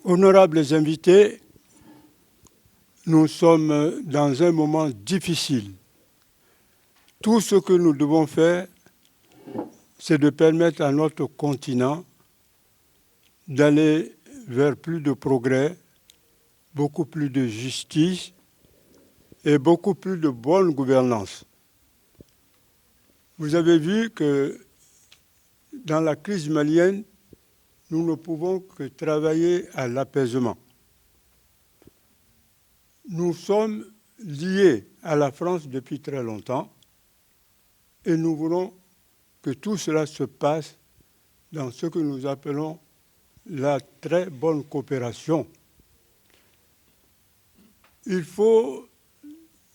Honorables invités, nous sommes dans un moment difficile. Tout ce que nous devons faire, c'est de permettre à notre continent d'aller vers plus de progrès, beaucoup plus de justice et beaucoup plus de bonne gouvernance. Vous avez vu que dans la crise malienne, nous ne pouvons que travailler à l'apaisement. Nous sommes liés à la France depuis très longtemps et nous voulons que tout cela se passe dans ce que nous appelons la très bonne coopération. Il faut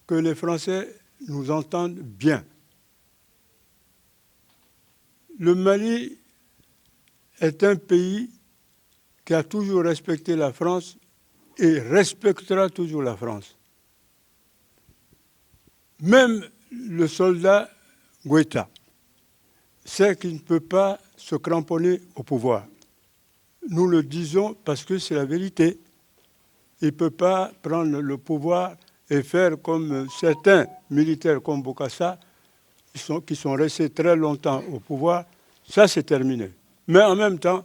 que les Français nous entendent bien. Le Mali est un pays qui a toujours respecté la France et respectera toujours la France. Même le soldat Goïta sait qu'il ne peut pas se cramponner au pouvoir. Nous le disons parce que c'est la vérité. Il ne peut pas prendre le pouvoir et faire comme certains militaires comme Bokassa, qui sont restés très longtemps au pouvoir. Ça, c'est terminé. Mais en même temps,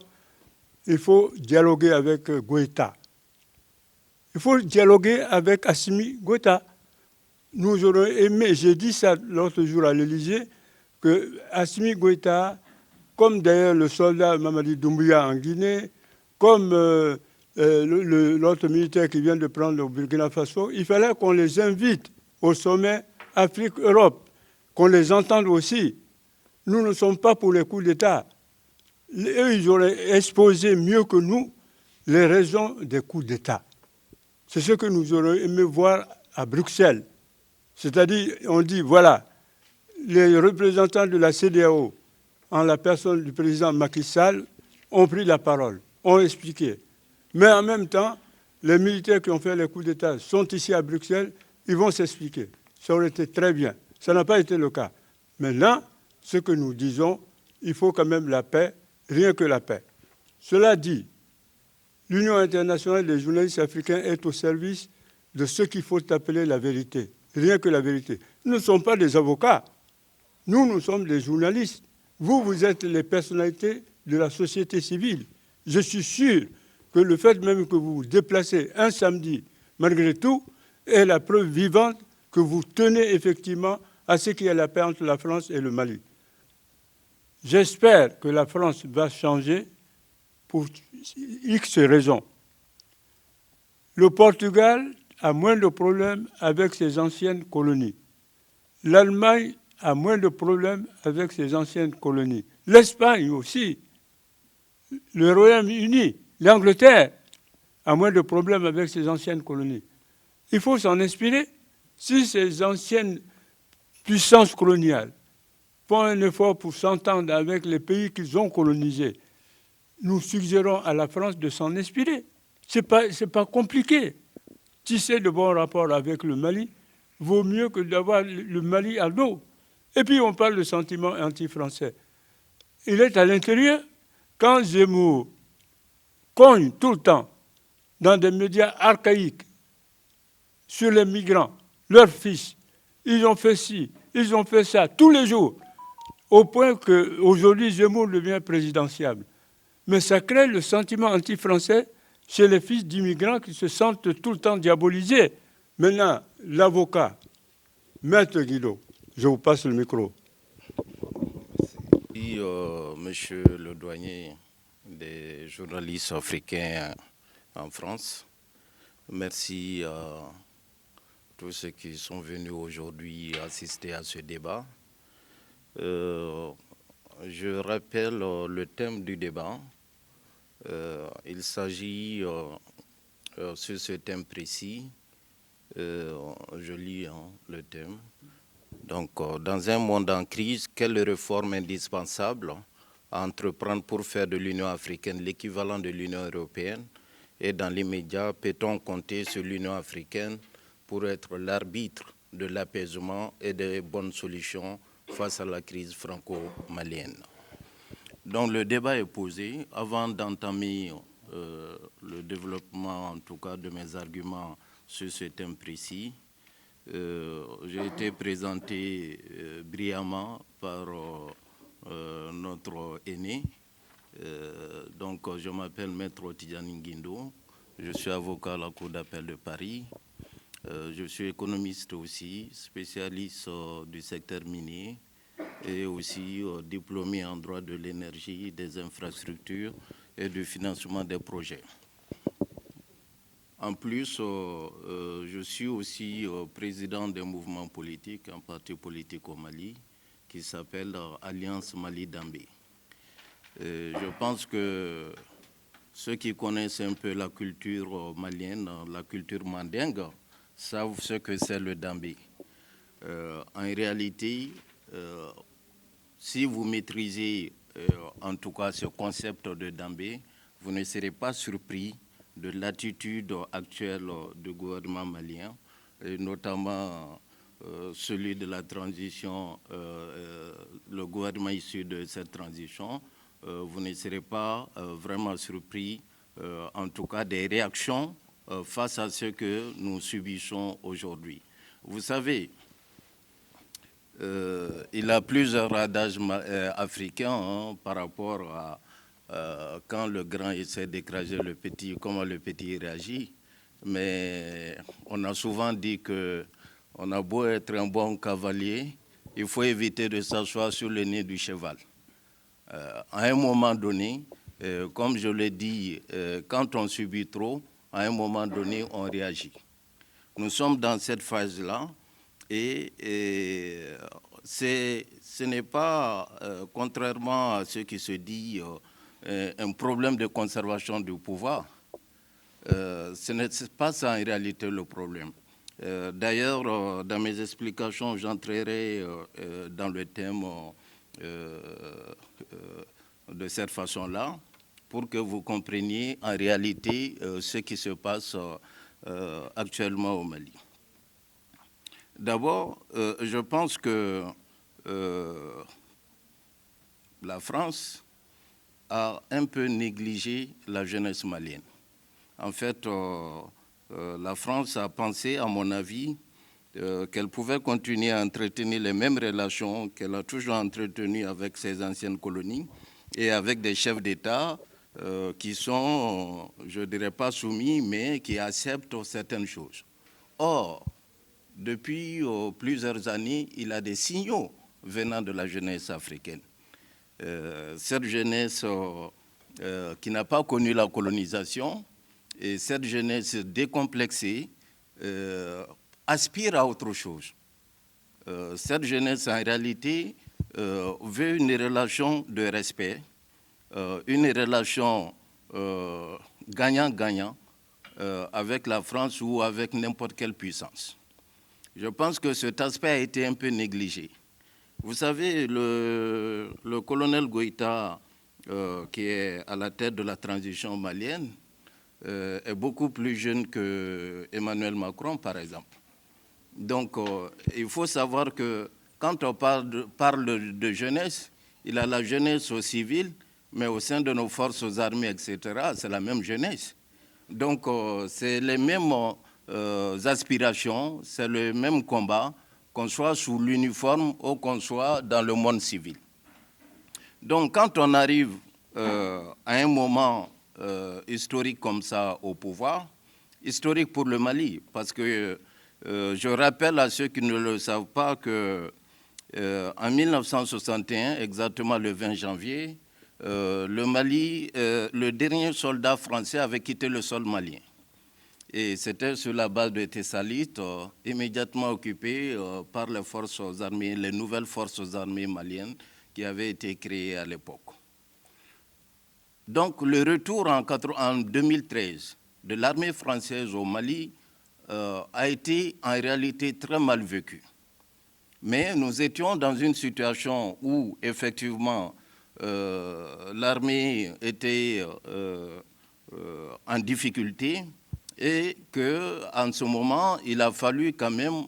il faut dialoguer avec Goïta. Il faut dialoguer avec Assimi Goïta. Nous aurions aimé, j'ai dit ça l'autre jour à l'Élysée, que Assimi Goïta, comme d'ailleurs le soldat Mamadi Doumbouya en Guinée, comme l'autre militaire qui vient de prendre au Burkina Faso, il fallait qu'on les invite au sommet Afrique-Europe, qu'on les entende aussi. Nous ne sommes pas pour les coups d'État. Eux, ils auraient exposé mieux que nous les raisons des coups d'État. C'est ce que nous aurions aimé voir à Bruxelles. C'est-à-dire, on dit, voilà, les représentants de la CEDEAO, en la personne du président Macky Sall, ont pris la parole, ont expliqué. Mais en même temps, les militaires qui ont fait les coups d'État sont ici à Bruxelles, ils vont s'expliquer. Ça aurait été très bien. Ça n'a pas été le cas. Maintenant, ce que nous disons, il faut quand même la paix, rien que la paix. Cela dit, l'Union internationale des journalistes africains est au service de ce qu'il faut appeler la vérité, rien que la vérité. Nous ne sommes pas des avocats, nous sommes des journalistes. Vous êtes les personnalités de la société civile. Je suis sûr que le fait même que vous vous déplacez un samedi, malgré tout, est la preuve vivante que vous tenez effectivement à ce qu'il y a la paix entre la France et le Mali. J'espère que la France va changer pour X raisons. Le Portugal a moins de problèmes avec ses anciennes colonies. L'Allemagne a moins de problèmes avec ses anciennes colonies. L'Espagne aussi. Le Royaume-Uni, l'Angleterre a moins de problèmes avec ses anciennes colonies. Il faut s'en inspirer. Si ces anciennes puissances coloniales font un effort pour s'entendre avec les pays qu'ils ont colonisés, nous suggérons à la France de s'en inspirer. Ce n'est pas compliqué. Tisser de bons rapports avec le Mali vaut mieux que d'avoir le Mali à dos. Et puis on parle de sentiment anti-français. Il est à l'intérieur. Quand Zemmour cogne tout le temps dans des médias archaïques sur les migrants, leurs fils, ils ont fait ci, ils ont fait ça, tous les jours, au point qu'aujourd'hui Zemmour devient présidentiable. Mais ça crée le sentiment anti-français chez les fils d'immigrants qui se sentent tout le temps diabolisés. Maintenant, l'avocat, Maître Guido, je vous passe le micro. Merci, monsieur le douanier des journalistes africains en France. Merci à tous ceux qui sont venus aujourd'hui assister à ce débat. Je rappelle le thème du débat. Il s'agit, sur ce thème précis, je lis le thème. Donc, dans un monde en crise, quelles réformes indispensables à entreprendre pour faire de l'Union africaine l'équivalent de l'Union européenne? Et dans l'immédiat, peut-on compter sur l'Union africaine pour être l'arbitre de l'apaisement et des bonnes solutions face à la crise franco-malienne? Donc le débat est posé. Avant d'entamer le développement, en tout cas, de mes arguments sur ce thème précis. J'ai été présenté brillamment par notre aîné. Donc, je m'appelle Maître Tidjani Nguindo. Je suis avocat à la Cour d'appel de Paris. Je suis économiste aussi, spécialiste du secteur minier et aussi diplômé en droit de l'énergie, des infrastructures et du financement des projets. En plus, je suis aussi président d'un mouvement politique, un parti politique au Mali, qui s'appelle Alliance Mali-Dambé. Je pense que ceux qui connaissent un peu la culture malienne, la culture mandingue, savent ce que c'est le Dambé. En réalité, si vous maîtrisez en tout cas ce concept de Dambé, vous ne serez pas surpris de l'attitude actuelle du gouvernement malien, et notamment celui de la transition, le gouvernement issu de cette transition. Vous ne serez pas vraiment surpris, en tout cas des réactions face à ce que nous subissons aujourd'hui. Vous savez, il y a plusieurs adages africains par rapport à quand le grand essaie d'écraser le petit, comment le petit réagit. Mais on a souvent dit qu'on a beau être un bon cavalier, il faut éviter de s'asseoir sur le nez du cheval. À un moment donné, comme je l'ai dit, quand on subit trop, à un moment donné, on réagit. Nous sommes dans cette phase-là et ce n'est pas, contrairement à ce qui se dit, un problème de conservation du pouvoir. Ce n'est pas ça en réalité le problème. D'ailleurs, dans mes explications, j'entrerai dans le thème de cette façon-là pour que vous compreniez en réalité ce qui se passe actuellement au Mali. D'abord, je pense que la France a un peu négligé la jeunesse malienne. En fait, la France a pensé, à mon avis, qu'elle pouvait continuer à entretenir les mêmes relations qu'elle a toujours entretenues avec ses anciennes colonies et avec des chefs d'État qui sont, je ne dirais pas soumis, mais qui acceptent certaines choses. Or, depuis plusieurs années, il y a des signaux venant de la jeunesse africaine. Cette jeunesse qui n'a pas connu la colonisation et cette jeunesse décomplexée aspire à autre chose. Cette jeunesse, en réalité, veut une relation de respect, une relation gagnant-gagnant avec la France ou avec n'importe quelle puissance. Je pense que cet aspect a été un peu négligé. Vous savez, le colonel Goïta, qui est à la tête de la transition malienne, est beaucoup plus jeune qu'Emmanuel Macron, par exemple. Donc, il faut savoir que quand on parle de jeunesse, il y a la jeunesse civile, mais au sein de nos forces armées, etc., c'est la même jeunesse. Donc, c'est les mêmes aspirations, c'est le même combat, qu'on soit sous l'uniforme ou qu'on soit dans le monde civil. Donc, quand on arrive à un moment historique comme ça au pouvoir, historique pour le Mali, parce que je rappelle à ceux qui ne le savent pas que en 1961, exactement le 20 janvier, le Mali, le dernier soldat français avait quitté le sol malien. Et c'était sur la base de Thessalite, immédiatement occupée par les forces armées, les nouvelles forces armées maliennes qui avaient été créées à l'époque. Donc le retour en 2013 de l'armée française au Mali a été en réalité très mal vécu. Mais nous étions dans une situation où effectivement l'armée était en difficulté et qu'en ce moment, il a fallu quand même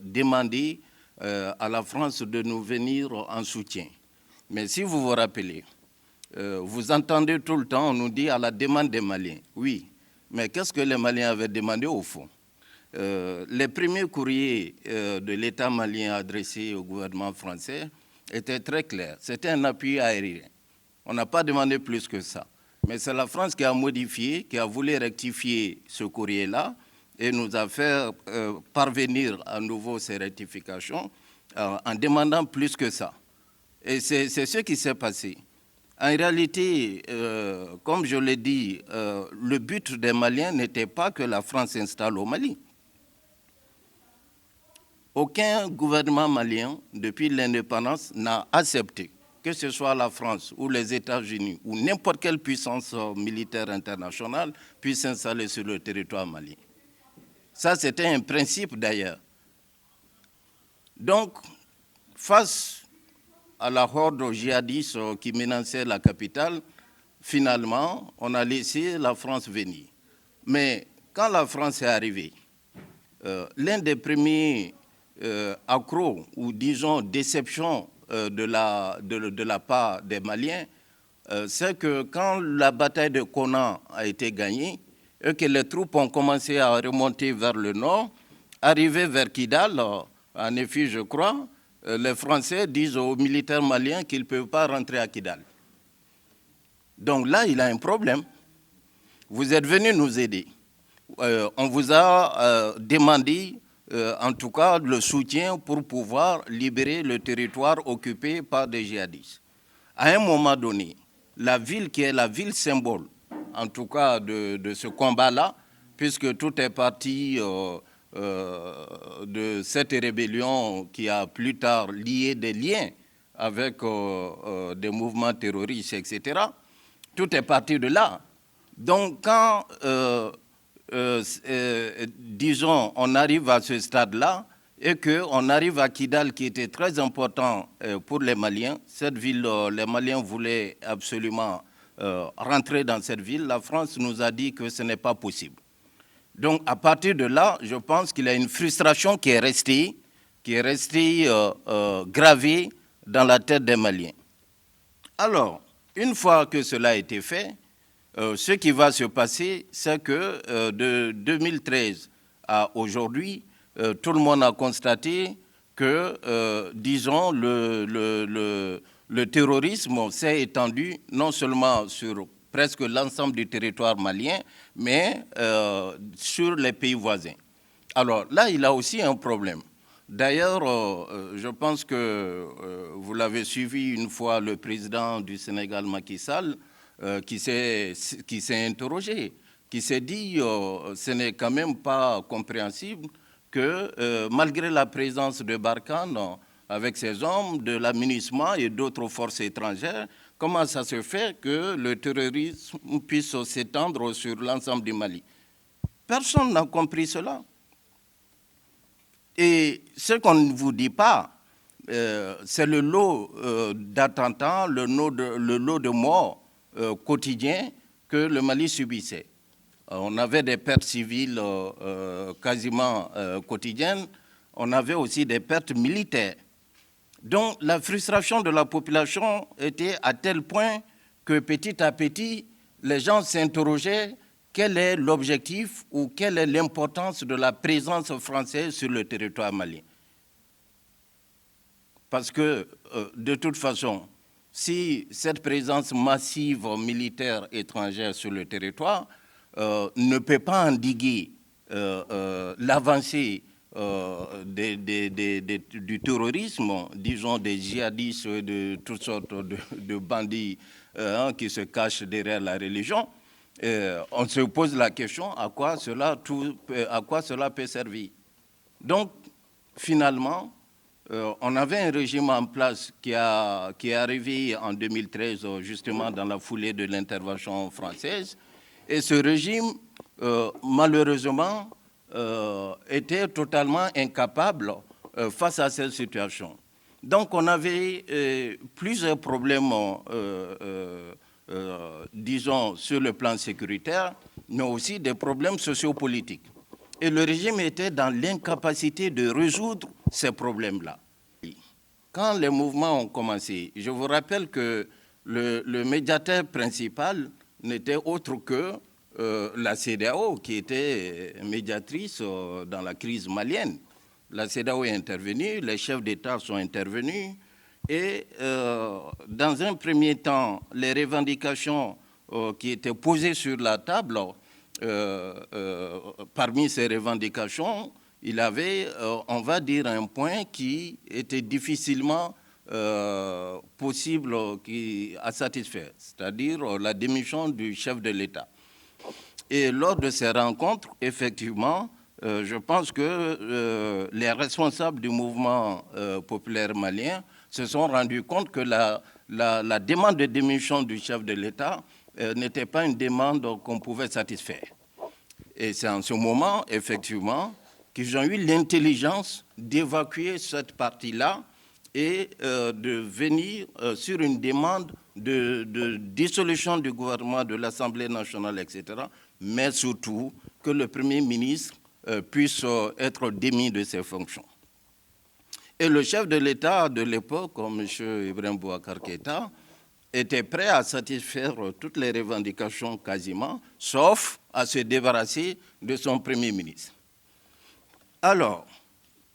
demander à la France de nous venir en soutien. Mais si vous vous rappelez, Vous entendez tout le temps, on nous dit à la demande des Maliens. Oui, mais qu'est-ce que les Maliens avaient demandé au fond? Les premiers courriers de l'État malien adressés au gouvernement français étaient très clairs. C'était un appui aérien. On n'a pas demandé plus que ça. Mais c'est la France qui a modifié, qui a voulu rectifier ce courrier-là et nous a fait parvenir à nouveau ces rectifications en demandant plus que ça. Et c'est ce qui s'est passé. En réalité, comme je l'ai dit, le but des Maliens n'était pas que la France s'installe au Mali. Aucun gouvernement malien, depuis l'indépendance, n'a accepté, que ce soit la France ou les États-Unis ou n'importe quelle puissance militaire internationale, puisse s'installer sur le territoire malien. Ça, c'était un principe d'ailleurs. Donc, face à la horde djihadiste qui menaçait la capitale, finalement, on a laissé la France venir. Mais quand la France est arrivée, l'un des premiers accros ou disons déceptions de la part des Maliens, c'est que quand la bataille de Konna a été gagnée et que les troupes ont commencé à remonter vers le nord, arriver vers Kidal, en effet, je crois, les Français disent aux militaires maliens qu'ils ne peuvent pas rentrer à Kidal. Donc là, il a un problème. Vous êtes venus nous aider. On vous a demandé, en tout cas, le soutien pour pouvoir libérer le territoire occupé par des djihadistes. À un moment donné, la ville qui est la ville symbole, en tout cas de ce combat-là, puisque tout est parti de cette rébellion qui a plus tard lié des liens avec des mouvements terroristes, etc. Tout est parti de là. Donc quand, disons, on arrive à ce stade-là et qu'on arrive à Kidal, qui était très important pour les Maliens, cette ville, les Maliens voulaient absolument rentrer dans cette ville, la France nous a dit que ce n'est pas possible. Donc, à partir de là, je pense qu'il y a une frustration qui est restée gravée dans la tête des Maliens. Alors, une fois que cela a été fait, ce qui va se passer, c'est que de 2013 à aujourd'hui, tout le monde a constaté que, disons, le terrorisme s'est étendu non seulement sur presque l'ensemble du territoire malien, mais sur les pays voisins. Alors là, il a aussi un problème. D'ailleurs, je pense que vous l'avez suivi une fois, le président du Sénégal, Macky Sall, qui s'est interrogé, qui s'est dit ce n'est quand même pas compréhensible que malgré la présence de Barkhane avec ses hommes, de l'amunissement et d'autres forces étrangères, comment ça se fait que le terrorisme puisse s'étendre sur l'ensemble du Mali? Personne n'a compris cela. Et ce qu'on ne vous dit pas, c'est le lot d'attentats, le lot de morts quotidiens que le Mali subissait. On avait des pertes civiles quasiment quotidiennes, on avait aussi des pertes militaires. Donc la frustration de la population était à tel point que petit à petit, les gens s'interrogeaient quel est l'objectif ou quelle est l'importance de la présence française sur le territoire malien. Parce que, de toute façon, si cette présence massive militaire étrangère sur le territoire ne peut pas endiguer l'avancée du terrorisme, disons des djihadistes, de toutes sortes de bandits qui se cachent derrière la religion, on se pose la question à quoi cela peut servir. Donc, finalement, on avait un régime en place qui est arrivé en 2013, justement dans la foulée de l'intervention française, et ce régime, malheureusement, était totalement incapable face à cette situation. Donc on avait plusieurs problèmes, disons, sur le plan sécuritaire, mais aussi des problèmes sociopolitiques. Et le régime était dans l'incapacité de résoudre ces problèmes-là. Quand les mouvements ont commencé, je vous rappelle que le médiateur principal n'était autre que la CEDEAO, qui était médiatrice dans la crise malienne. La CEDEAO est intervenue, les chefs d'État sont intervenus, et dans un premier temps, les revendications qui étaient posées sur la table, parmi ces revendications, il y avait, on va dire, un point qui était difficilement possible à satisfaire, c'est-à-dire la démission du chef de l'État. Et lors de ces rencontres, effectivement, je pense que les responsables du mouvement populaire malien se sont rendus compte que la demande de démission du chef de l'État n'était pas une demande qu'on pouvait satisfaire. Et c'est en ce moment, effectivement, qu'ils ont eu l'intelligence d'évacuer cette partie-là et de venir sur une demande de dissolution du gouvernement, de l'Assemblée nationale, etc., mais surtout que le Premier ministre puisse être démis de ses fonctions. Et le chef de l'État de l'époque, M. Ibrahim Boubacar Keïta, était prêt à satisfaire toutes les revendications quasiment, sauf à se débarrasser de son Premier ministre. Alors,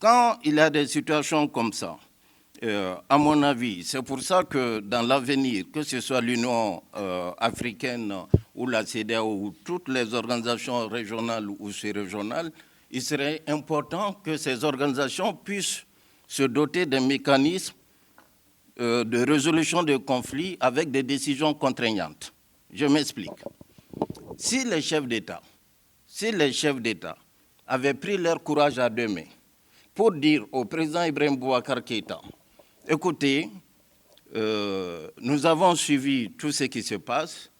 quand il y a des situations comme ça, à mon avis, c'est pour ça que dans l'avenir, que ce soit l'Union africaine ou la CEDEAO ou toutes les organisations régionales ou sous-régionales, il serait important que ces organisations puissent se doter d'un mécanisme de résolution de conflits avec des décisions contraignantes. Je m'explique. Si les chefs d'État avaient pris leur courage à deux mains pour dire au président Ibrahim Boubacar Keïta, écoutez, nous avons suivi tout ce qui se passe,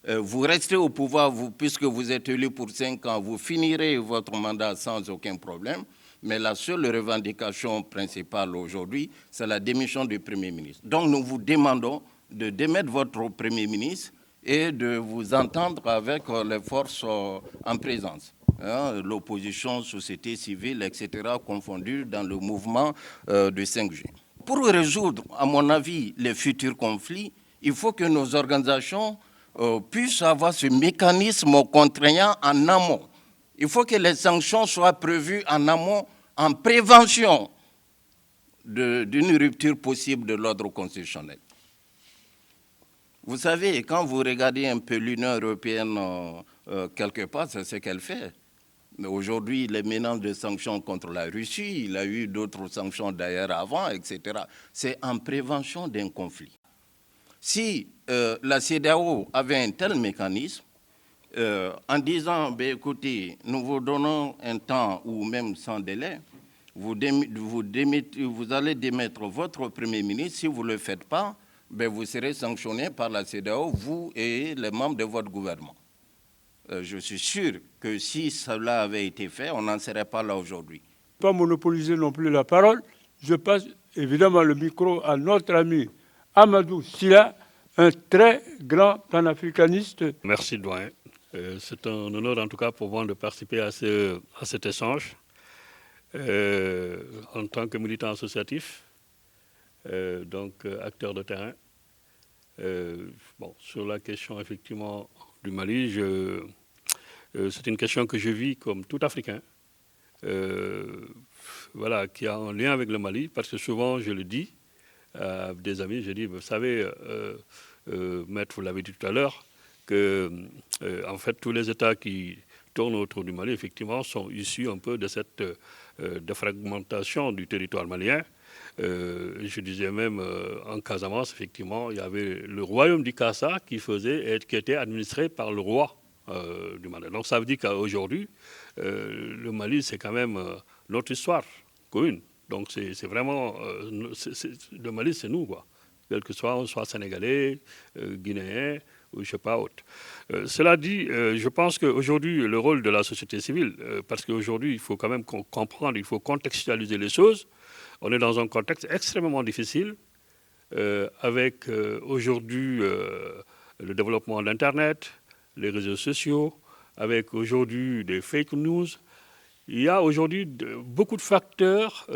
vous restez au pouvoir, puisque vous êtes élu pour 5 ans, vous finirez votre mandat sans aucun problème, mais la seule revendication principale aujourd'hui, c'est la démission du Premier ministre. Donc nous vous demandons de démettre votre Premier ministre et de vous entendre avec les forces en présence, hein, l'opposition, société civile, etc., confondues dans le mouvement du 5 juin. Pour résoudre, à mon avis, les futurs conflits, il faut que nos organisations puissent avoir ce mécanisme contraignant en amont. Il faut que les sanctions soient prévues en amont, en prévention d'une rupture possible de l'ordre constitutionnel. Vous savez, quand vous regardez un peu l'Union européenne quelque part, c'est ce qu'elle fait. Mais aujourd'hui, il est menace de sanctions contre la Russie, il y a eu d'autres sanctions d'ailleurs avant, etc. C'est en prévention d'un conflit. Si la CEDEAO avait un tel mécanisme, en disant, ben, écoutez, nous vous donnons un temps ou même sans délai, vous allez démettre votre Premier ministre. Si vous ne le faites pas, ben, vous serez sanctionné par la CEDEAO, vous et les membres de votre gouvernement. Je suis sûr que si cela avait été fait, on n'en serait pas là aujourd'hui. Pas monopoliser non plus la parole. Je passe évidemment le micro à notre ami Amadou Sylla, un très grand panafricaniste. Merci, doyen. C'est un honneur en tout cas pour moi de participer à cet échange en tant que militant associatif, donc acteur de terrain. Sur la question effectivement du Mali, c'est une question que je vis comme tout Africain, voilà, qui a un lien avec le Mali, parce que souvent je le dis à des amis, je dis, vous savez, Maître, vous l'avez dit tout à l'heure, que en fait tous les États qui tournent autour du Mali, effectivement, sont issus un peu de cette défragmentation du territoire malien. Je disais même en Casamance, effectivement, il y avait le royaume du Kassa qui était administré par le roi du Mali. Donc ça veut dire qu'aujourd'hui, le Mali, c'est quand même notre histoire commune. Donc c'est vraiment, le Mali, c'est nous, quoi. Quel que soit, on soit sénégalais, guinéen, ou je ne sais pas autre. Cela dit, je pense qu'aujourd'hui, le rôle de la société civile, parce qu'aujourd'hui, il faut quand même comprendre, il faut contextualiser les choses. On est dans un contexte extrêmement difficile, avec aujourd'hui le développement de l'Internet, les réseaux sociaux, avec aujourd'hui des fake news. Il y a aujourd'hui beaucoup de facteurs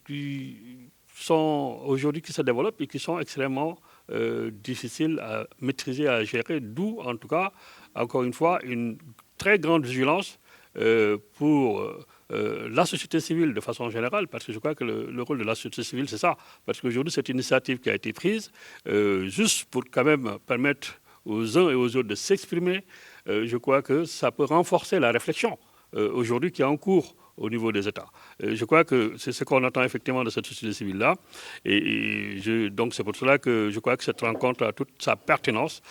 qui se développent et qui sont extrêmement difficile à maîtriser, à gérer, d'où en tout cas, encore une fois, une très grande vigilance pour la société civile de façon générale, parce que je crois que le rôle de la société civile, c'est ça. Parce qu'aujourd'hui, cette initiative qui a été prise, juste pour quand même permettre aux uns et aux autres de s'exprimer, je crois que ça peut renforcer la réflexion aujourd'hui qui est en cours au niveau des États. Je crois que c'est ce qu'on attend effectivement de cette société civile-là. Donc c'est pour cela que je crois que cette rencontre a toute sa pertinence,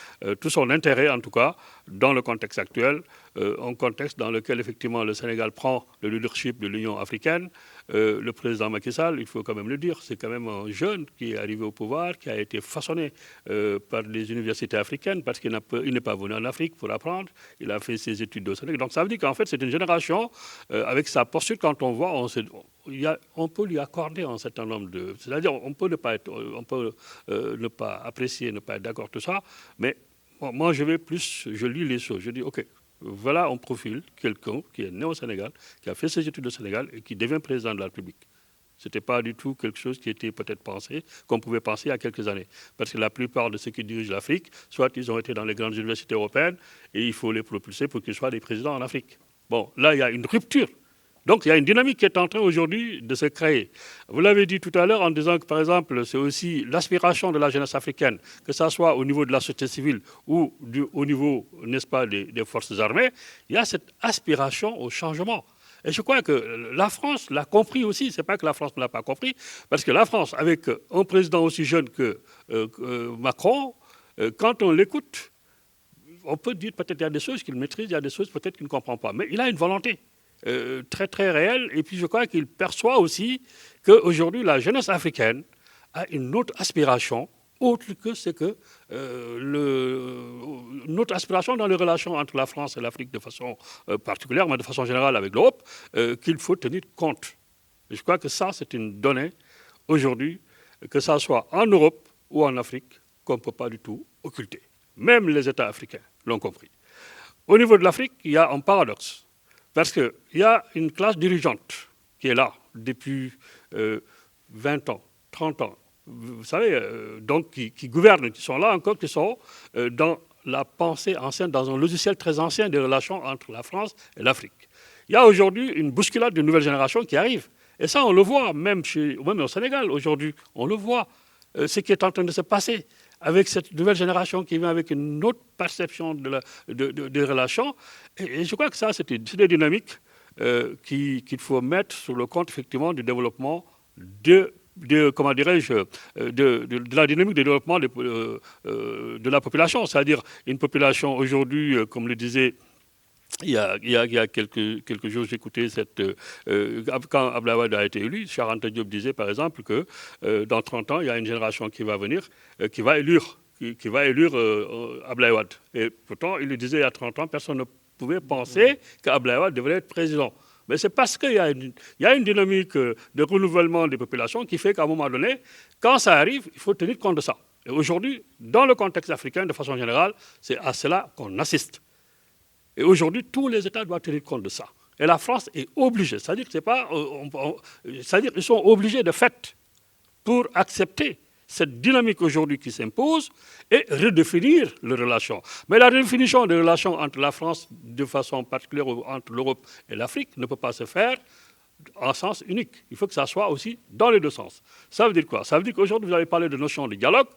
tout son intérêt en tout cas, dans le contexte actuel, un contexte dans lequel effectivement le Sénégal prend le leadership de l'Union africaine. Le président Macky Sall, il faut quand même le dire, c'est quand même un jeune qui est arrivé au pouvoir, qui a été façonné par les universités africaines, parce qu'il n'est pas venu en Afrique pour apprendre, il a fait ses études au Sénégal. Donc ça veut dire qu'en fait c'est une génération, avec sa posture, quand on voit, on peut lui accorder un certain nombre de... C'est-à-dire on peut ne pas apprécier, ne pas être d'accord, tout ça, mais moi je lis les choses, je dis ok, voilà un profil, quelqu'un qui est né au Sénégal, qui a fait ses études au Sénégal et qui devient président de la République. Ce n'était pas du tout quelque chose qui était peut-être pensé, qu'on pouvait penser il y a quelques années. Parce que la plupart de ceux qui dirigent l'Afrique, soit ils ont été dans les grandes universités européennes et il faut les propulser pour qu'ils soient des présidents en Afrique. Bon, là, il y a une rupture. Donc, il y a une dynamique qui est en train aujourd'hui de se créer. Vous l'avez dit tout à l'heure en disant que, par exemple, c'est aussi l'aspiration de la jeunesse africaine, que ce soit au niveau de la société civile ou au niveau, n'est-ce pas, des forces armées, il y a cette aspiration au changement. Et je crois que la France l'a compris aussi. Ce n'est pas que la France ne l'a pas compris, parce que la France, avec un président aussi jeune que Macron, quand on l'écoute, on peut dire peut-être qu'il y a des choses qu'il maîtrise, il y a des choses peut-être qu'il ne comprend pas. Mais il a une volonté très très réelle. Et puis je crois qu'il perçoit aussi qu'aujourd'hui, la jeunesse africaine a une autre aspiration, autre que c'est que notre aspiration dans les relations entre la France et l'Afrique de façon particulière, mais de façon générale avec l'Europe, qu'il faut tenir compte. Et je crois que ça, c'est une donnée aujourd'hui, que ça soit en Europe ou en Afrique, qu'on ne peut pas du tout occulter. Même les États africains l'ont compris. Au niveau de l'Afrique, il y a un paradoxe. Parce qu'il y a une classe dirigeante qui est là depuis 20 ans, 30 ans. Vous savez, donc qui gouvernent, qui sont là encore, qui sont dans la pensée ancienne, dans un logiciel très ancien des relations entre la France et l'Afrique. Il y a aujourd'hui une bousculade d'une nouvelle génération qui arrive. Et ça, on le voit, même au Sénégal aujourd'hui, on le voit, ce qui est en train de se passer avec cette nouvelle génération qui vient avec une autre perception des relations. Et je crois que ça, c'est des dynamiques qu'il faut mettre sur le compte, effectivement, du développement comment dirais-je, de la dynamique de développement de la population. C'est-à-dire une population aujourd'hui, comme le disait... Il y a quelques jours, j'écoutais quand Abdoulaye Wade a été élu, Cheikh Anta Diop disait par exemple que dans 30 ans, il y a une génération qui va venir, qui va élire Abdoulaye Wade. Et pourtant, il le disait il y a 30 ans, personne ne pouvait penser qu'Abdoulaye Wade devrait être président. Mais c'est parce qu'il y a une dynamique de renouvellement des populations qui fait qu'à un moment donné, quand ça arrive, il faut tenir compte de ça. Et aujourd'hui, dans le contexte africain, de façon générale, c'est à cela qu'on assiste. Et aujourd'hui, tous les États doivent tenir compte de ça. Et la France est obligée, c'est-à-dire qu'ils sont obligés de fait pour accepter cette dynamique aujourd'hui qui s'impose et redéfinir les relations. Mais la redéfinition des relations entre la France, de façon particulière entre l'Europe et l'Afrique, ne peut pas se faire en sens unique. Il faut que ça soit aussi dans les deux sens. Ça veut dire quoi? Ça veut dire qu'aujourd'hui, vous avez parlé de notion de dialogue,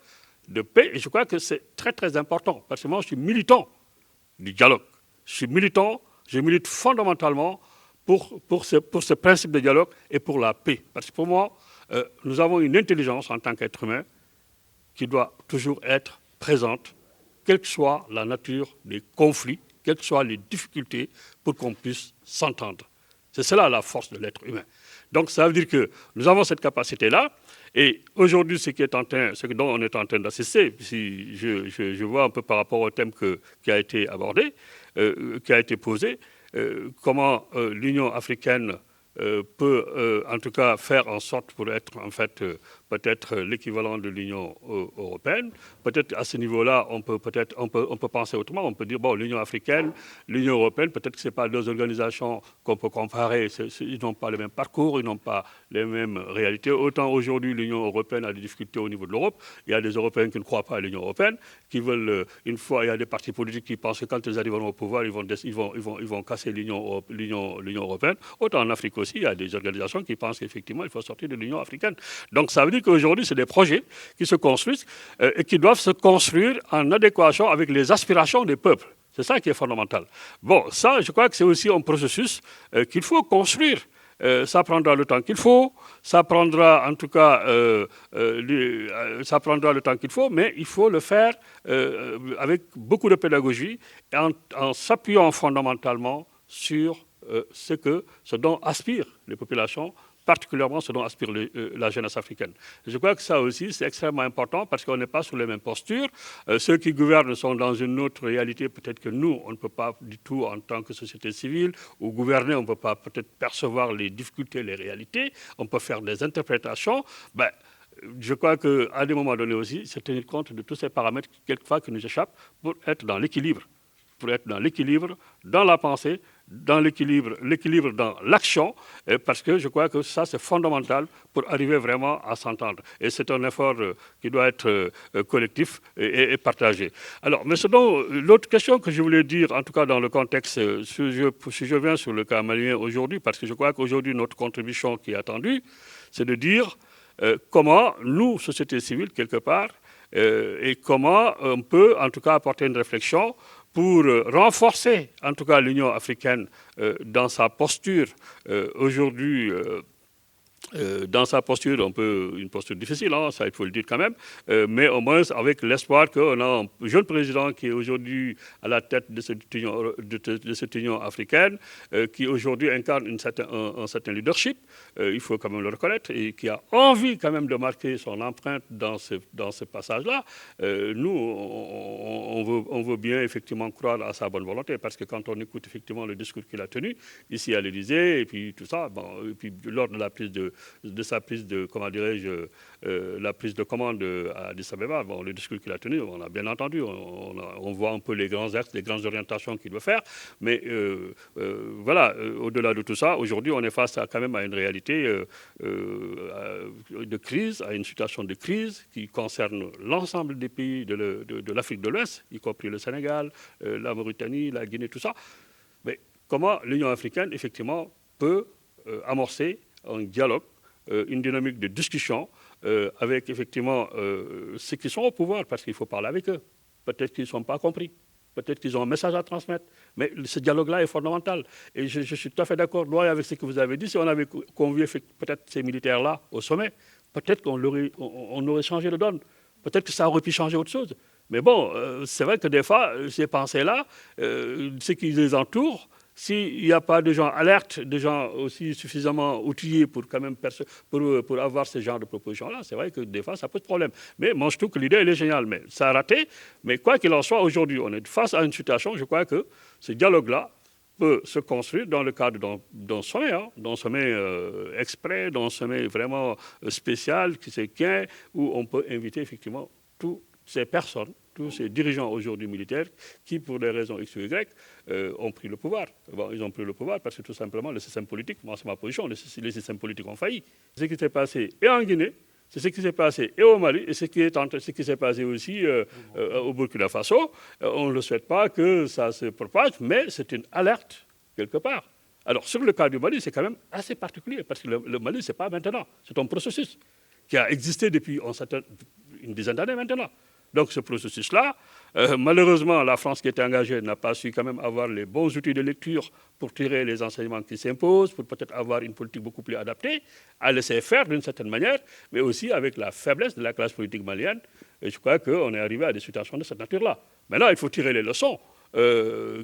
de paix, et je crois que c'est très très important, parce que moi je suis militant du dialogue. Je suis militant, je milite fondamentalement pour ce principe de dialogue et pour la paix. Parce que pour moi, nous avons une intelligence en tant qu'être humain qui doit toujours être présente, quelle que soit la nature des conflits, quelles que soient les difficultés, pour qu'on puisse s'entendre. C'est cela la force de l'être humain. Donc ça veut dire que nous avons cette capacité-là. Et aujourd'hui, ce dont on est en train d'assister, si je vois un peu par rapport au thème qui a été abordé, qui a été posé, comment l'Union africaine peut en tout cas faire en sorte pour être en fait peut-être l'équivalent de l'Union européenne. Peut-être à ce niveau-là, on peut penser autrement. On peut dire, bon, l'Union africaine, l'Union européenne, peut-être que ce n'est pas deux organisations qu'on peut comparer. Ils n'ont pas le même parcours, ils n'ont pas les mêmes réalités. Autant aujourd'hui, l'Union européenne a des difficultés au niveau de l'Europe. Il y a des Européens qui ne croient pas à l'Union européenne, qui veulent, une fois, il y a des partis politiques qui pensent que quand ils arriveront au pouvoir, ils vont casser l'Union européenne. Autant en Afrique aussi, il y a des organisations qui pensent qu'effectivement, il faut sortir de l'Union africaine. Donc ça veut dire qu'aujourd'hui, c'est des projets qui se construisent et qui doivent se construire en adéquation avec les aspirations des peuples. C'est ça qui est fondamental. Bon, ça, je crois que c'est aussi un processus qu'il faut construire. Ça prendra le temps qu'il faut, ça prendra en tout cas ça prendra le temps qu'il faut, mais il faut le faire avec beaucoup de pédagogie et en s'appuyant fondamentalement sur ce dont aspirent les populations, particulièrement ce dont aspire la jeunesse africaine. Je crois que ça aussi, c'est extrêmement important parce qu'on n'est pas sur les mêmes postures. Ceux qui gouvernent sont dans une autre réalité, peut-être que nous, on ne peut pas du tout, en tant que société civile, ou gouverner, on ne peut pas peut-être percevoir les difficultés, les réalités, on peut faire des interprétations. Je crois qu'à des moments donnés aussi, c'est tenir compte de tous ces paramètres, quelquefois, qui nous échappent, pour être dans l'équilibre. Pour être dans l'équilibre, dans la pensée, dans l'équilibre dans l'action, parce que je crois que ça, c'est fondamental pour arriver vraiment à s'entendre. Et c'est un effort qui doit être collectif et partagé. Alors, mais l'autre question que je voulais dire, en tout cas dans le contexte, si je viens sur le cas malien aujourd'hui, parce que je crois qu'aujourd'hui, notre contribution qui est attendue, c'est de dire comment nous, société civile, quelque part, et comment on peut, en tout cas, apporter une réflexion pour renforcer, en tout cas, l'Union africaine dans sa posture aujourd'hui. Dans sa posture, une posture difficile, hein, ça il faut le dire quand même, mais au moins avec l'espoir qu'on a un jeune président qui est aujourd'hui à la tête de cette union africaine, qui aujourd'hui incarne un certain leadership, il faut quand même le reconnaître, et qui a envie quand même de marquer son empreinte dans ce passage-là. Nous, on veut bien effectivement croire à sa bonne volonté, parce que quand on écoute effectivement le discours qu'il a tenu ici à l'Élysée, et puis tout ça, et puis lors de la prise sa prise de, comment dirais-je, la prise de commande à Addis Abeba, le discours qu'il a tenu, on a bien entendu, on voit un peu les grands axes, les grandes orientations qu'il veut faire, mais voilà, au-delà de tout ça, aujourd'hui, on est face quand même à une réalité de crise, à une situation de crise qui concerne l'ensemble des pays de l'Afrique de l'Ouest, y compris le Sénégal, la Mauritanie, la Guinée, tout ça. Mais comment l'Union africaine, effectivement, peut amorcer un dialogue, une dynamique de discussion avec effectivement ceux qui sont au pouvoir, parce qu'il faut parler avec eux. Peut-être qu'ils ne sont pas compris, peut-être qu'ils ont un message à transmettre, mais ce dialogue-là est fondamental. Et je suis tout à fait d'accord, avec ce que vous avez dit. Si on avait convié peut-être ces militaires-là au sommet, peut-être qu'on aurait changé de donne. Peut-être que ça aurait pu changer autre chose. Mais bon, c'est vrai que des fois, ces pensées-là, ceux qui les entourent, s'il n'y a pas de gens alertes, de gens aussi suffisamment outillés pour quand même pour avoir ce genre de propositions-là, c'est vrai que des fois, ça pose problème. Mais moi, je trouve que l'idée, elle est géniale. Mais ça a raté. Mais quoi qu'il en soit, aujourd'hui, on est face à une situation, je crois que ce dialogue-là peut se construire dans le cadre d'un sommet, d'un sommet exprès, d'un sommet vraiment spécial, qui c'est où on peut inviter effectivement toutes ces personnes, tous ces dirigeants aujourd'hui militaires qui, pour des raisons X ou Y, ont pris le pouvoir. Bon, ils ont pris le pouvoir parce que tout simplement, le système politique, moi c'est ma position, les systèmes politiques ont failli. Ce qui s'est passé et en Guinée, c'est ce qui s'est passé et au Mali, et ce qui s'est passé aussi au Burkina Faso. On ne le souhaite pas que ça se propage, mais c'est une alerte quelque part. Alors sur le cas du Mali, c'est quand même assez particulier, parce que le Mali, ce n'est pas maintenant, c'est un processus qui a existé depuis une dizaine d'années maintenant. Donc ce processus-là, malheureusement, la France qui était engagée n'a pas su quand même avoir les bons outils de lecture pour tirer les enseignements qui s'imposent, pour peut-être avoir une politique beaucoup plus adaptée, à laisser faire d'une certaine manière, mais aussi avec la faiblesse de la classe politique malienne. Et je crois qu'on est arrivé à des situations de cette nature-là. Maintenant, il faut tirer les leçons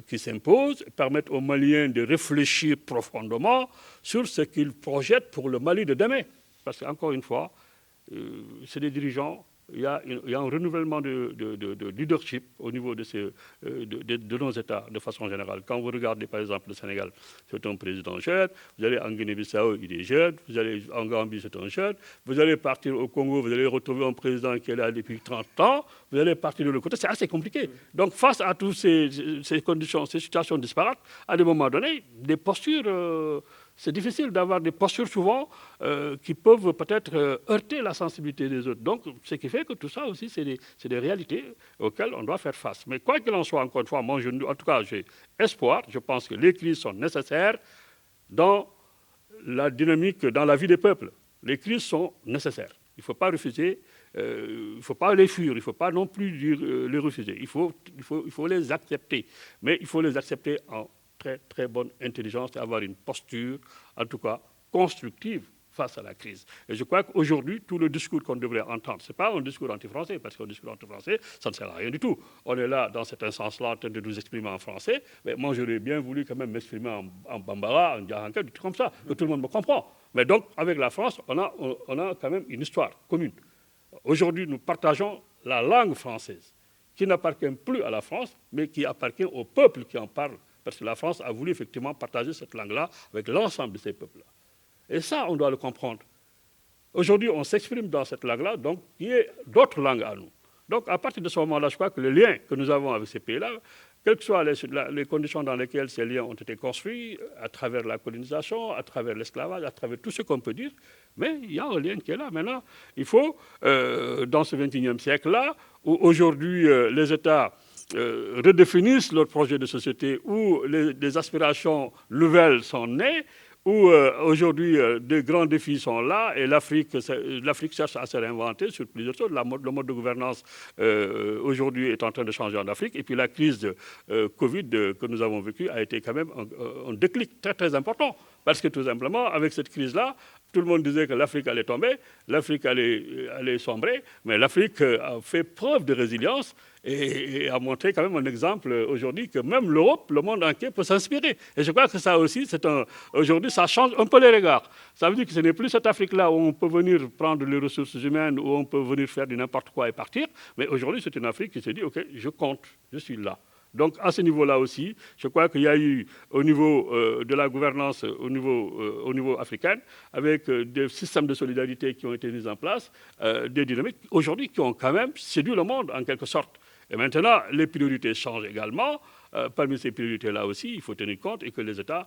qui s'imposent, permettre aux Maliens de réfléchir profondément sur ce qu'ils projettent pour le Mali de demain. Parce qu'encore une fois, c'est des dirigeants il y a un renouvellement de leadership au niveau de nos États de façon générale. Quand vous regardez par exemple le Sénégal, c'est un président jeune, vous allez en Guinée-Bissau, il est jeune, vous allez en Gambie, c'est un jeune, vous allez partir au Congo, vous allez retrouver un président qui est là depuis 30 ans, vous allez partir de l'autre côté, c'est assez compliqué. Donc face à toutes ces conditions, ces situations disparates, à des moments donnés, des postures... c'est difficile d'avoir des postures souvent qui peuvent peut-être heurter la sensibilité des autres. Donc, ce qui fait que tout ça aussi, c'est des réalités auxquelles on doit faire face. Mais quoi qu'il en soit, encore une fois, moi, en tout cas, j'ai espoir. Je pense que les crises sont nécessaires dans la dynamique, dans la vie des peuples. Les crises sont nécessaires. Il ne faut pas refuser, il ne faut pas les fuir, il ne faut pas non plus les refuser. Il faut les accepter. Mais il faut les accepter en très, très bonne intelligence et avoir une posture, en tout cas, constructive face à la crise. Et je crois qu'aujourd'hui, tout le discours qu'on devrait entendre, ce n'est pas un discours anti-français, parce qu'un discours anti-français, ça ne sert à rien du tout. On est là, dans cet instance-là, en train de nous exprimer en français, mais moi, j'aurais bien voulu quand même m'exprimer en bambara, en diaranka, des trucs comme ça, que tout le monde me comprend. Mais donc, avec la France, on a quand même une histoire commune. Aujourd'hui, nous partageons la langue française, qui n'appartient plus à la France, mais qui appartient au peuple qui en parle. Parce que la France a voulu effectivement partager cette langue-là avec l'ensemble de ces peuples-là. Et ça, on doit le comprendre. Aujourd'hui, on s'exprime dans cette langue-là, donc il y a d'autres langues à nous. Donc à partir de ce moment-là, je crois que le lien que nous avons avec ces pays-là, quelles que soient les conditions dans lesquelles ces liens ont été construits, à travers la colonisation, à travers l'esclavage, à travers tout ce qu'on peut dire, mais il y a un lien qui est là. Maintenant, il faut, dans ce XXIe siècle-là, où aujourd'hui les États redéfinissent leur projet de société, où les aspirations nouvelles sont nées, où aujourd'hui de grands défis sont là et l'Afrique cherche à se réinventer sur plusieurs choses. Le mode de gouvernance aujourd'hui est en train de changer en Afrique. Et puis la crise de Covid que nous avons vécue a été quand même un déclic très très important. Parce que tout simplement, avec cette crise-là, tout le monde disait que l'Afrique allait tomber, l'Afrique allait sombrer, mais l'Afrique a fait preuve de résilience et a montré quand même un exemple aujourd'hui que même l'Europe, le monde entier peut s'inspirer. Et je crois que ça aussi, aujourd'hui, ça change un peu les regards. Ça veut dire que ce n'est plus cette Afrique-là où on peut venir prendre les ressources humaines, où on peut venir faire du n'importe quoi et partir, mais aujourd'hui, c'est une Afrique qui se dit, OK, je compte, je suis là. Donc à ce niveau-là aussi, je crois qu'il y a eu au niveau de la gouvernance au niveau africain, avec des systèmes de solidarité qui ont été mis en place, des dynamiques aujourd'hui qui ont quand même séduit le monde en quelque sorte. Et maintenant, les priorités changent également. Parmi ces priorités-là aussi, il faut tenir compte et que les États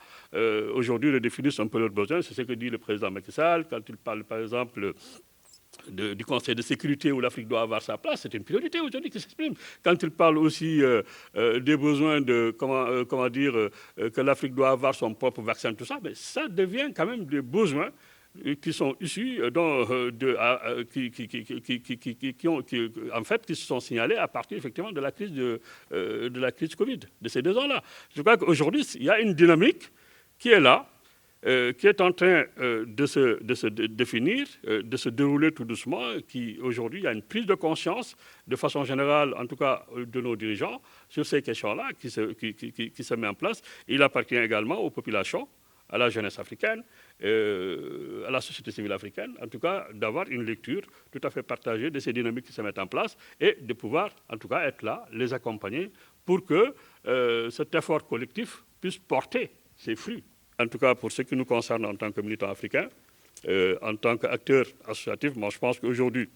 aujourd'hui redéfinissent un peu leurs besoins. C'est ce que dit le président Macky Sall quand il parle par exemple du Conseil de sécurité où l'Afrique doit avoir sa place, c'est une priorité aujourd'hui qui s'exprime. Quand il parle aussi des besoins de, comment dire, que l'Afrique doit avoir son propre vaccin, tout ça, mais ça devient quand même des besoins qui sont issus, qui se sont signalés à partir effectivement de la crise Covid, de ces 2 ans-là. Je crois qu'aujourd'hui, il y a une dynamique qui est là, qui est en train de se définir, de se dérouler tout doucement, qui aujourd'hui, il y a une prise de conscience, de façon générale, en tout cas de nos dirigeants, sur ces questions-là qui se met en place. Il appartient également aux populations, à la jeunesse africaine, à la société civile africaine, en tout cas, d'avoir une lecture tout à fait partagée de ces dynamiques qui se mettent en place et de pouvoir, en tout cas, être là, les accompagner pour que cet effort collectif puisse porter ses fruits. En tout cas, pour ce qui nous concerne en tant que militants africains, en tant qu'acteurs associatifs, moi je pense qu'aujourd'hui,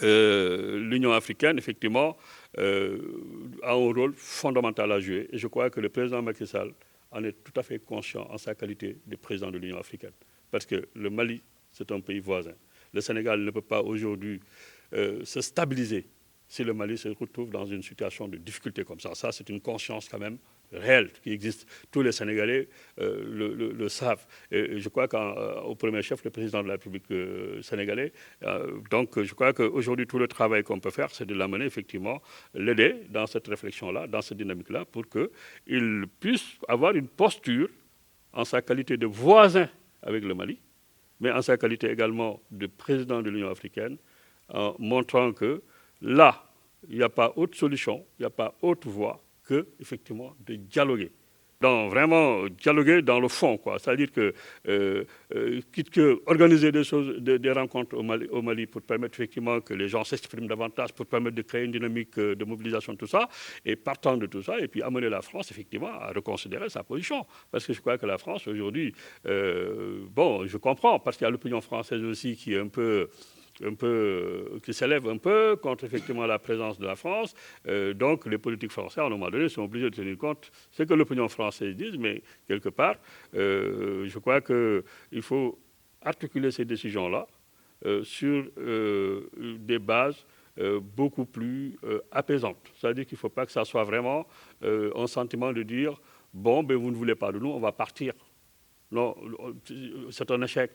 l'Union africaine, effectivement, a un rôle fondamental à jouer. Et je crois que le président Macky Sall en est tout à fait conscient en sa qualité de président de l'Union africaine. Parce que le Mali, c'est un pays voisin. Le Sénégal ne peut pas aujourd'hui se stabiliser si le Mali se retrouve dans une situation de difficulté comme ça. Ça, c'est une conscience quand même réelle qui existe. Tous les Sénégalais le savent. Et je crois qu'au premier chef, le président de la République sénégalaise, donc je crois qu'aujourd'hui, tout le travail qu'on peut faire, c'est de l'amener effectivement, l'aider dans cette réflexion-là, dans cette dynamique-là, pour qu'il puisse avoir une posture en sa qualité de voisin avec le Mali, mais en sa qualité également de président de l'Union africaine, en montrant que là, il n'y a pas autre solution, il n'y a pas autre voie que, effectivement, de dialoguer. vraiment dialoguer dans le fond, quoi. C'est-à-dire que, quitte que organiser des choses, des rencontres au Mali pour permettre effectivement que les gens s'expriment davantage, pour permettre de créer une dynamique de mobilisation, tout ça, et partant de tout ça, et puis amener la France effectivement à reconsidérer sa position. Parce que je crois que la France aujourd'hui, bon, je comprends, parce qu'il y a l'opinion française aussi qui est qui s'élève un peu contre effectivement la présence de la France. Donc les politiques français, à un moment donné, sont obligés de tenir compte de ce que l'opinion française dit, mais quelque part, je crois qu'il faut articuler ces décisions-là sur des bases beaucoup plus apaisantes. C'est-à-dire qu'il ne faut pas que ça soit vraiment un sentiment de dire « bon, ben, vous ne voulez pas de nous, on va partir ». Non, c'est un échec.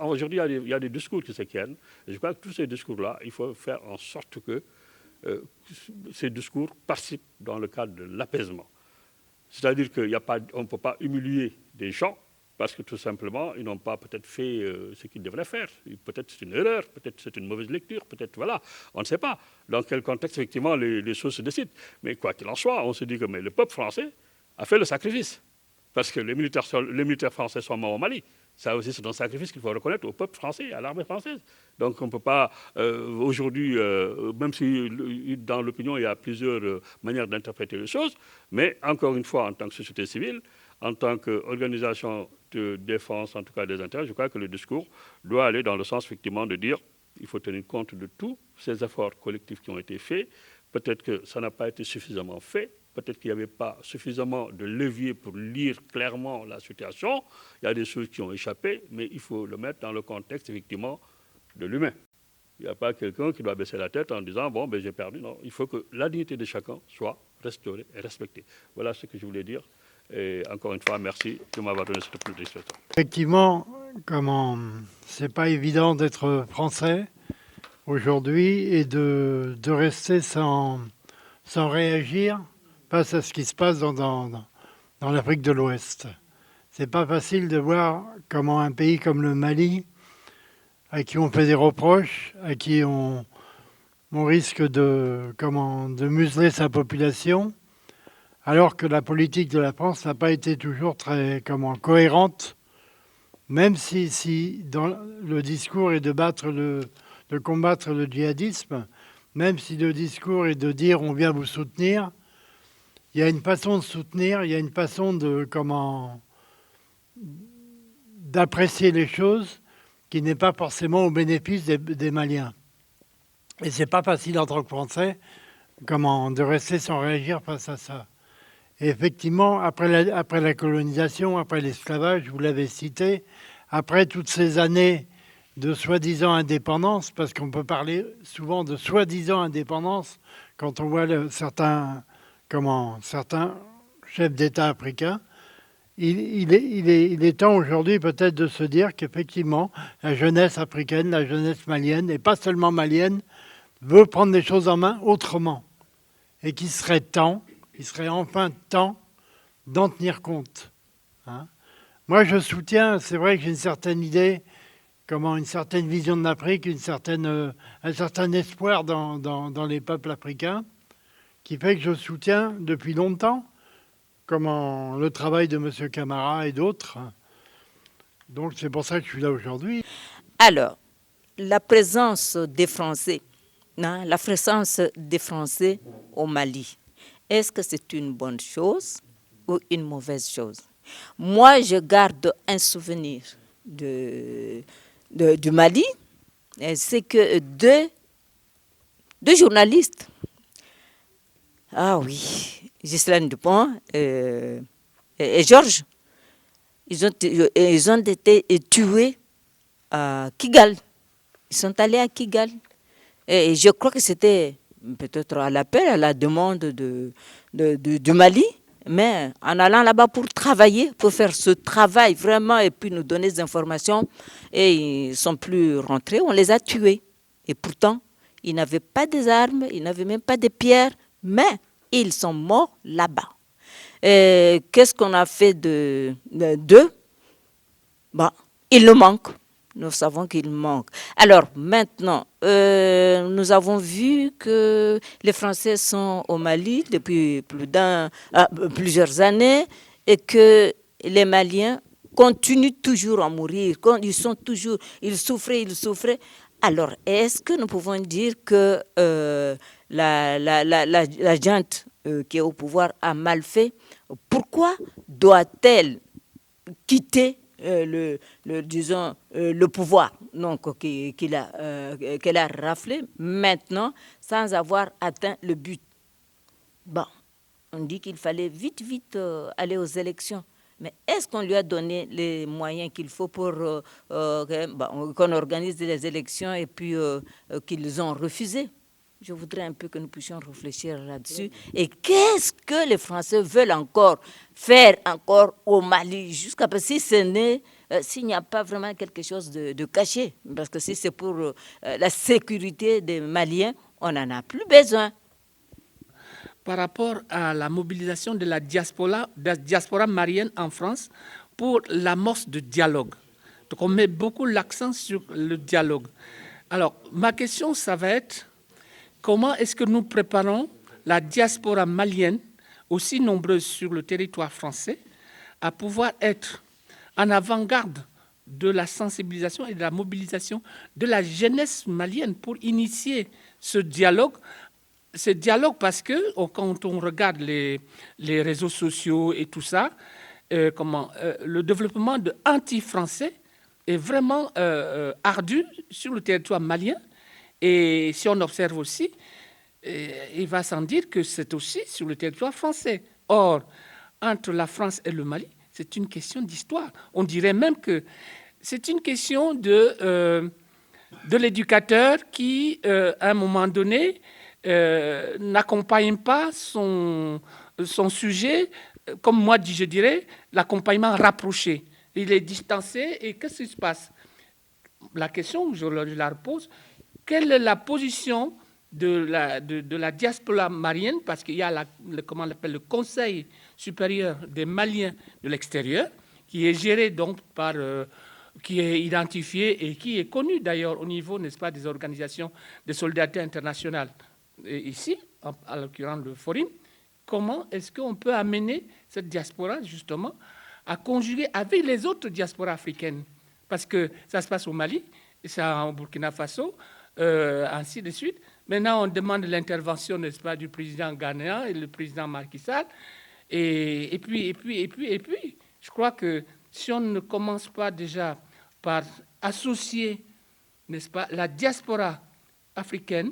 Aujourd'hui, il y a des discours qui se tiennent. Et je crois que tous ces discours-là, il faut faire en sorte que ces discours participent dans le cadre de l'apaisement. C'est-à-dire qu'on ne peut pas humilier des gens parce que tout simplement, ils n'ont pas peut-être fait ce qu'ils devraient faire. Peut-être c'est une erreur, peut-être c'est une mauvaise lecture, peut-être, voilà, on ne sait pas dans quel contexte, effectivement, les choses se décident. Mais quoi qu'il en soit, on se dit que mais le peuple français a fait le sacrifice. Parce que les militaires français sont morts au Mali. Ça aussi, c'est un sacrifice qu'il faut reconnaître au peuple français, à l'armée française. Donc on ne peut pas, aujourd'hui, même si dans l'opinion, il y a plusieurs manières d'interpréter les choses, mais encore une fois, en tant que société civile, en tant qu'organisation de défense, en tout cas des intérêts, je crois que le discours doit aller dans le sens, effectivement, de dire qu'il faut tenir compte de tous ces efforts collectifs qui ont été faits. Peut-être que ça n'a pas été suffisamment fait. Peut-être qu'il n'y avait pas suffisamment de levier pour lire clairement la situation. Il y a des choses qui ont échappé, mais il faut le mettre dans le contexte, effectivement, de l'humain. Il n'y a pas quelqu'un qui doit baisser la tête en disant « bon, ben, j'ai perdu ». Non, il faut que la dignité de chacun soit restaurée et respectée. Voilà ce que je voulais dire. Et encore une fois, merci de m'avoir donné cette opportunité. Effectivement, c'est pas évident d'être français aujourd'hui et de rester sans réagir face à ce qui se passe dans l'Afrique de l'Ouest. C'est pas facile de voir comment un pays comme le Mali, à qui on fait des reproches, à qui on risque de museler sa population, alors que la politique de la France n'a pas été toujours très cohérente, même si dans le discours est de combattre le djihadisme, même si le discours est de dire on vient vous soutenir, il y a une façon de soutenir, il y a une façon d'apprécier les choses qui n'est pas forcément au bénéfice des Maliens. Et c'est pas facile en tant que Français de rester sans réagir face à ça. Et effectivement, après la colonisation, après l'esclavage, vous l'avez cité, après toutes ces années de soi-disant indépendance, parce qu'on peut parler souvent de soi-disant indépendance quand on voit certains chefs d'État africains, il est temps aujourd'hui peut-être de se dire qu'effectivement, la jeunesse africaine, la jeunesse malienne, et pas seulement malienne, veut prendre les choses en main autrement. Et qu'il serait enfin temps d'en tenir compte. Hein. Moi, je soutiens, c'est vrai que j'ai une certaine idée, une certaine vision de l'Afrique, un certain espoir dans les peuples africains, qui fait que je soutiens depuis longtemps le travail de M. Camara et d'autres. Donc c'est pour ça que je suis là aujourd'hui. Alors, la présence des Français au Mali, est-ce que c'est une bonne chose ou une mauvaise chose? Moi, je garde un souvenir du Mali, c'est que deux journalistes, ah oui, Ghislaine Dupont et Georges, ils ont été tués à Kigali. Ils sont allés à Kigali. Et je crois que c'était peut-être à l'appel, à la demande du Mali, mais en allant là-bas pour travailler, pour faire ce travail vraiment et puis nous donner des informations, et ils ne sont plus rentrés, on les a tués. Et pourtant, ils n'avaient pas des armes, ils n'avaient même pas des pierres, mais ils sont morts là-bas. Qu'est-ce qu'on a fait d'eux? Il nous manque. Nous savons qu'il manque. Alors maintenant, nous avons vu que les Français sont au Mali depuis plusieurs années et que les Maliens continuent toujours à mourir, ils souffraient. Alors, est-ce que nous pouvons dire que la junte qui est au pouvoir a mal fait? Pourquoi doit-elle quitter le pouvoir donc, qu'elle a raflé maintenant sans avoir atteint le but? Bon, on dit qu'il fallait vite aller aux élections. Mais est-ce qu'on lui a donné les moyens qu'il faut pour qu'on organise les élections et puis qu'ils ont refusé? Je voudrais un peu que nous puissions réfléchir là-dessus. Et qu'est-ce que les Français veulent faire au Mali jusqu'à si ce n'est s'il n'y a pas vraiment quelque chose de caché. Parce que si c'est pour la sécurité des Maliens, on n'en a plus besoin. Par rapport à la mobilisation de la diaspora malienne en France pour l'amorce de dialogue. Donc on met beaucoup l'accent sur le dialogue. Alors ma question, ça va être comment est-ce que nous préparons la diaspora malienne, aussi nombreuse sur le territoire français, à pouvoir être en avant-garde de la sensibilisation et de la mobilisation de la jeunesse malienne pour initier ce dialogue parce que quand on regarde les réseaux sociaux et tout ça, le développement de anti-français est vraiment ardu sur le territoire malien. Et si on observe aussi, il va sans dire que c'est aussi sur le territoire français. Or, entre la France et le Mali, c'est une question d'histoire. On dirait même que c'est une question de l'éducateur qui, à un moment donné, n'accompagne pas son sujet, comme moi je dirais, l'accompagnement rapproché. Il est distancé et qu'est-ce qui se passe? La question, je la repose, quelle est la position de la diaspora malienne, parce qu'il y a comment on appelle, le Conseil supérieur des Maliens de l'extérieur, qui est géré donc par... qui est identifié et qui est connu d'ailleurs au niveau, n'est-ce pas, des organisations de solidarité internationale. Et ici, en l'occurrence le Forum, comment est-ce qu'on peut amener cette diaspora justement à conjuguer avec les autres diasporas africaines? Parce que ça se passe au Mali, ça au Burkina Faso, ainsi de suite. Maintenant, on demande l'intervention, n'est-ce pas, du président ghanéen et le président Macky Sall. Et puis, je crois que si on ne commence pas déjà par associer, n'est-ce pas, la diaspora africaine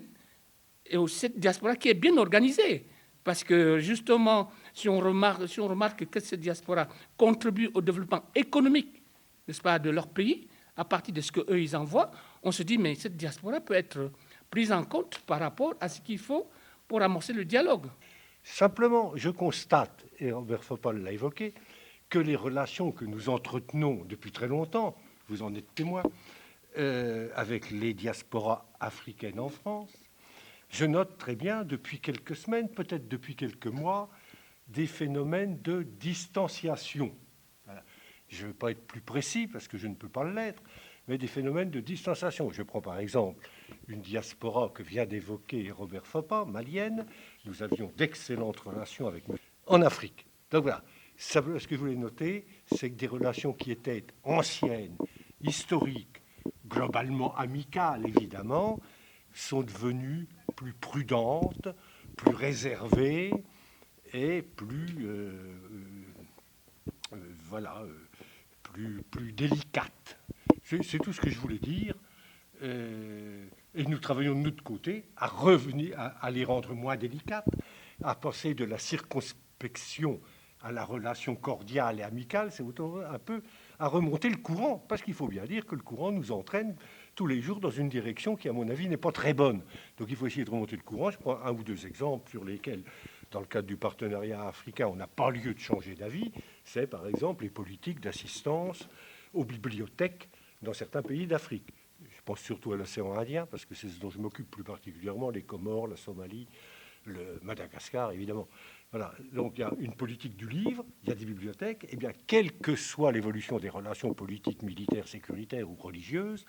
et cette diaspora qui est bien organisée, parce que justement, si on remarque que cette diaspora contribue au développement économique, n'est-ce pas, de leur pays, à partir de ce qu'eux, ils envoient, on se dit, mais cette diaspora peut être prise en compte par rapport à ce qu'il faut pour amorcer le dialogue. Simplement, je constate, et Robert Fopal l'a évoqué, que les relations que nous entretenons depuis très longtemps, vous en êtes témoin, avec les diasporas africaines en France, je note très bien depuis quelques semaines, peut-être depuis quelques mois, des phénomènes de distanciation. Voilà. Je ne vais pas être plus précis parce que je ne peux pas l'être, mais des phénomènes de distanciation. Je prends par exemple une diaspora que vient d'évoquer Robert Foppa, malienne. Nous avions d'excellentes relations avec en Afrique. Donc voilà, ce que je voulais noter, c'est que des relations qui étaient anciennes, historiques, globalement amicales évidemment, sont devenues plus prudentes, plus réservées et plus plus délicates. C'est tout ce que je voulais dire. Et nous travaillons de notre côté à revenir, à les rendre moins délicates, à passer de la circonspection à la relation cordiale et amicale, c'est un peu à remonter le courant, parce qu'il faut bien dire que le courant nous entraîne tous les jours dans une direction qui, à mon avis, n'est pas très bonne. Donc il faut essayer de remonter le courant. Je prends un ou deux exemples sur lesquels, dans le cadre du partenariat africain, on n'a pas lieu de changer d'avis. C'est par exemple les politiques d'assistance aux bibliothèques dans certains pays d'Afrique. Je pense surtout à l'océan Indien, parce que c'est ce dont je m'occupe plus particulièrement, les Comores, la Somalie, le Madagascar, évidemment. Voilà. Donc il y a une politique du livre, il y a des bibliothèques. Eh bien, quelle que soit l'évolution des relations politiques, militaires, sécuritaires ou religieuses,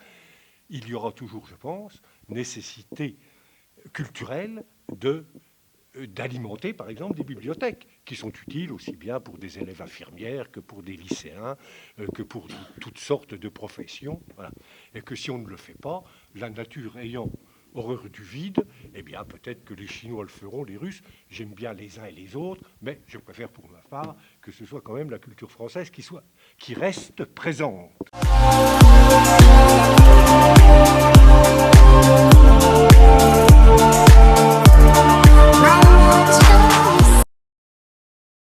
il y aura toujours, je pense, nécessité culturelle de d'alimenter, par exemple, des bibliothèques qui sont utiles aussi bien pour des élèves infirmières que pour des lycéens, que pour toutes sortes de professions. Voilà. Et que si on ne le fait pas, la nature ayant horreur du vide, eh bien peut-être que les Chinois le feront, les Russes. J'aime bien les uns et les autres, mais je préfère pour ma part que ce soit quand même la culture française qui reste présente.